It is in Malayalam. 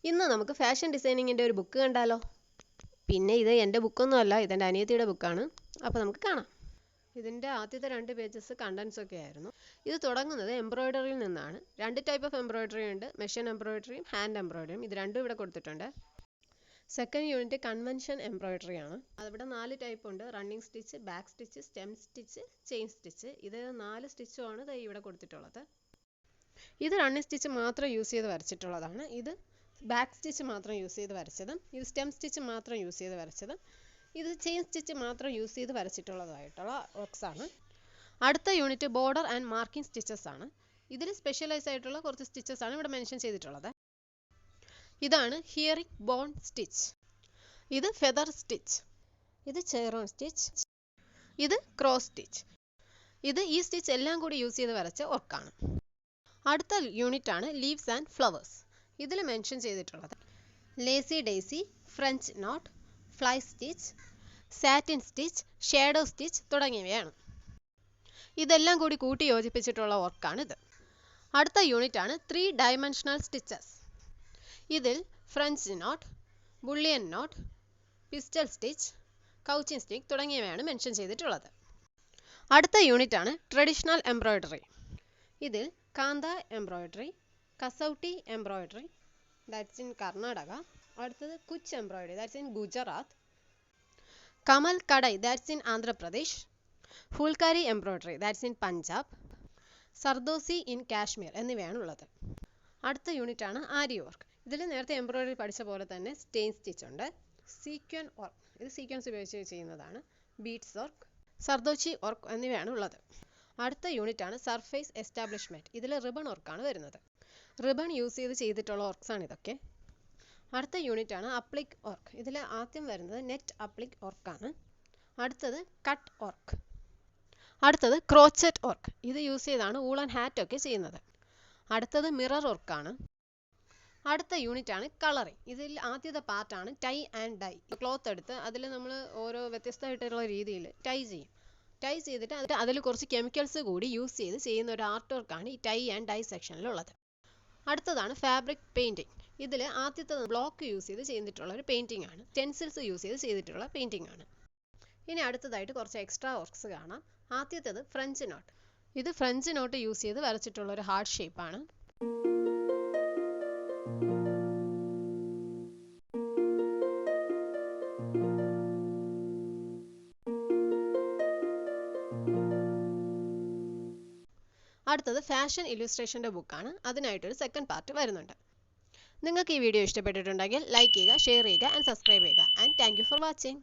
ഇന്ന് നമുക്ക് ഫാഷൻ ഡിസൈനിങ്ങിൻ്റെ ഒരു ബുക്ക് കണ്ടാലോ? പിന്നെ ഇത് എൻ്റെ ബുക്കൊന്നുമല്ല, ഇതെൻ്റെ അനിയത്തിയുടെ ബുക്കാണ്. അപ്പോൾ നമുക്ക് കാണാം. ഇതിൻ്റെ ആദ്യത്തെ 2 പേജസ് കണ്ടൻസ് ഒക്കെ ആയിരുന്നു. ഇത് തുടങ്ങുന്നത് എംബ്രോയ്ഡറിയിൽ നിന്നാണ്. 2 ടൈപ്പ് ഓഫ് എംബ്രോയ്ഡറി ഉണ്ട്, മെഷീൻ എംബ്രോയ്ഡറിയും ഹാൻഡ് എംബ്രോയ്ഡറിയും. ഇത് രണ്ടും ഇവിടെ കൊടുത്തിട്ടുണ്ട്. സെക്കൻഡ് യൂണിറ്റ് കൺവെൻഷൻ എംബ്രോയ്ഡറി ആണ്. അതിവിടെ 4 ടൈപ്പ് ഉണ്ട്: running stitch, back stitch, stem stitch, chain stitch. ഇത് 4 സ്റ്റിച്ചുമാണ് ഇവിടെ കൊടുത്തിട്ടുള്ളത്. ഇത് റണ്ണിങ് സ്റ്റിച്ച് മാത്രം യൂസ് ചെയ്ത് വരച്ചിട്ടുള്ളതാണ്. ഇത് ബാക്ക് സ്റ്റിച്ച് മാത്രം യൂസ് ചെയ്ത് വരച്ചതും, ഇത് സ്റ്റെം സ്റ്റിച്ച് മാത്രം യൂസ് ചെയ്ത് വരച്ചതും, ഇത് ചെയിൻ സ്റ്റിച്ച് മാത്രം യൂസ് ചെയ്ത് വരച്ചിട്ടുള്ളതായിട്ടുള്ള വർക്ക്സ് ആണ്. അടുത്ത unit border and marking stitches ആണ്. ഇതിൽ സ്പെഷ്യലൈസ് ആയിട്ടുള്ള കുറച്ച് സ്റ്റിച്ചസ് ആണ് ഇവിടെ മെൻഷൻ ചെയ്തിട്ടുള്ളത്. ഇതാണ് ഹിയറിംഗ് ബോൺ സ്റ്റിച്ച്, ഇത് ഫെദർ സ്റ്റിച്ച്, ഇത് ചെയറോൺ സ്റ്റിച്ച്, ഇത് ക്രോസ് സ്റ്റിച്ച്. ഈ സ്റ്റിച്ച് എല്ലാം കൂടി യൂസ് ചെയ്ത് വരച്ച വർക്കാണ്. അടുത്ത യൂണിറ്റ് ആണ് ലീവ്സ് ആൻഡ് ഫ്ലവേഴ്സ്. ഇതിൽ മെൻഷൻ ചെയ്തിട്ടുള്ളത് lazy daisy, French not, fly stitch, satin stitch, shadow stitch തുടങ്ങിയവയാണ്. ഇതെല്ലാം കൂടി കൂട്ടി യോജിപ്പിച്ചിട്ടുള്ള വർക്കാണിത്. അടുത്ത യൂണിറ്റ് ആണ് 3 ഡയമെൻഷണൽ സ്റ്റിച്ചസ്. ഇതിൽ French knot, bullion knot, pistol stitch, couching stitch തുടങ്ങിയവയാണ് മെൻഷൻ ചെയ്തിട്ടുള്ളത്. അടുത്ത യൂണിറ്റ് ആണ് ട്രഡീഷണൽ എംബ്രോയ്ഡറി. ഇതിൽ kantha embroidery, kasuti embroidery, that's in Karnataka. അടുത്തത് Kutch embroidery, that's in Gujarat. Kamal Kadai, that's in Andhra Pradesh. Phulkari embroidery, that's in Punjab. Zardozi in Kashmir എന്നിവയാണ് ഉള്ളത്. അടുത്ത യൂണിറ്റ് ആണ് ആരി വർക്ക്. ഇതിൽ നേരത്തെ എംബ്രോയ്ഡറി പഠിച്ച പോലെ തന്നെ സ്റ്റെയിൻ സ്റ്റിച്ച് ഉണ്ട്, സീക്വൻ വർക്ക്, ഇത് സീക്വൻസ് ഉപയോഗിച്ച് ചെയ്യുന്നതാണ്, ബീഡ്സ് വർക്ക്, സർദോച്ചി വർക്ക് എന്നിവയാണ് ഉള്ളത്. അടുത്ത യൂണിറ്റ് ആണ് സർഫേസ് എസ്റ്റാബ്ലിഷ്മെന്റ്. ഇതിൽ റിബൺ വർക്കാണ് വരുന്നത്. റിബൺ യൂസ് ചെയ്തിട്ടുള്ള വർക്ക്സ് ആണ് ഇതൊക്കെ. അടുത്ത യൂണിറ്റ് ആണ് അപ്ലിക് വർക്ക്. ഇതിൽ ആദ്യം വരുന്നത് നെറ്റ് അപ്ലിക് വർക്കാണ്. അടുത്തത് കട്ട് വർക്ക്. അടുത്തത് ക്രോച്ചറ്റ് വർക്ക്. ഇത് യൂസ് ചെയ്താണ് ഊളൻ ഹാറ്റ് ഒക്കെ ചെയ്യുന്നത്. അടുത്തത് മിറർ വർക്കാണ്. അടുത്ത യൂണിറ്റ് ആണ് കളറിംഗ്. ഇതിൽ ആദ്യത്തെ പാർട്ടാണ് ടൈ ആൻഡ് ഡൈ. ക്ലോത്ത് എടുത്ത് അതിൽ നമ്മൾ ഓരോ വ്യത്യസ്തമായിട്ടുള്ള രീതിയിൽ ടൈ ചെയ്യും. ടൈ ചെയ്തിട്ട് അതിൽ കുറച്ച് കെമിക്കൽസ് കൂടി യൂസ് ചെയ്ത് ചെയ്യുന്ന ഒരു ആർട്ട് വർക്കാണ് ഈ ടൈ ആൻഡ് ഡൈ സെക്ഷനിലുള്ളത്. അടുത്തതാണ് ഫാബ്രിക് പെയിൻറ്റിങ്. ഇതിൽ ആദ്യത്തെ ബ്ലോക്ക് യൂസ് ചെയ്ത് ചെയ്തിട്ടുള്ള ഒരു പെയിൻറ്റിംഗ് ആണ്, സ്റ്റെൻസിൽസ് യൂസ് ചെയ്ത് ചെയ്തിട്ടുള്ള പെയിൻറ്റിംഗ് ആണ്. ഇനി അടുത്തതായിട്ട് കുറച്ച് എക്സ്ട്രാ വർക്ക്സ് കാണാം. ആദ്യത്തേത് ഫ്രഞ്ച് നോട്ട്. ഇത് ഫ്രഞ്ച് നോട്ട് യൂസ് ചെയ്ത് വരച്ചിട്ടുള്ള ഒരു ഹാർട്ട് ഷേപ്പാണ്. അടുത്തത് ഫാഷൻ ഇല്ലുസ്ട്രേഷൻ്റെ ബുക്കാണ്. അതിനായിട്ടൊരു സെക്കൻഡ് പാർട്ട് വരുന്നുണ്ട്. നിങ്ങൾക്ക് ഈ വീഡിയോ ഇഷ്ടപ്പെട്ടിട്ടുണ്ടെങ്കിൽ ലൈക്ക് ചെയ്യുക, ഷെയർ ചെയ്യുക ആൻഡ് സബ്സ്ക്രൈബ് ചെയ്യുക. And thank you for watching.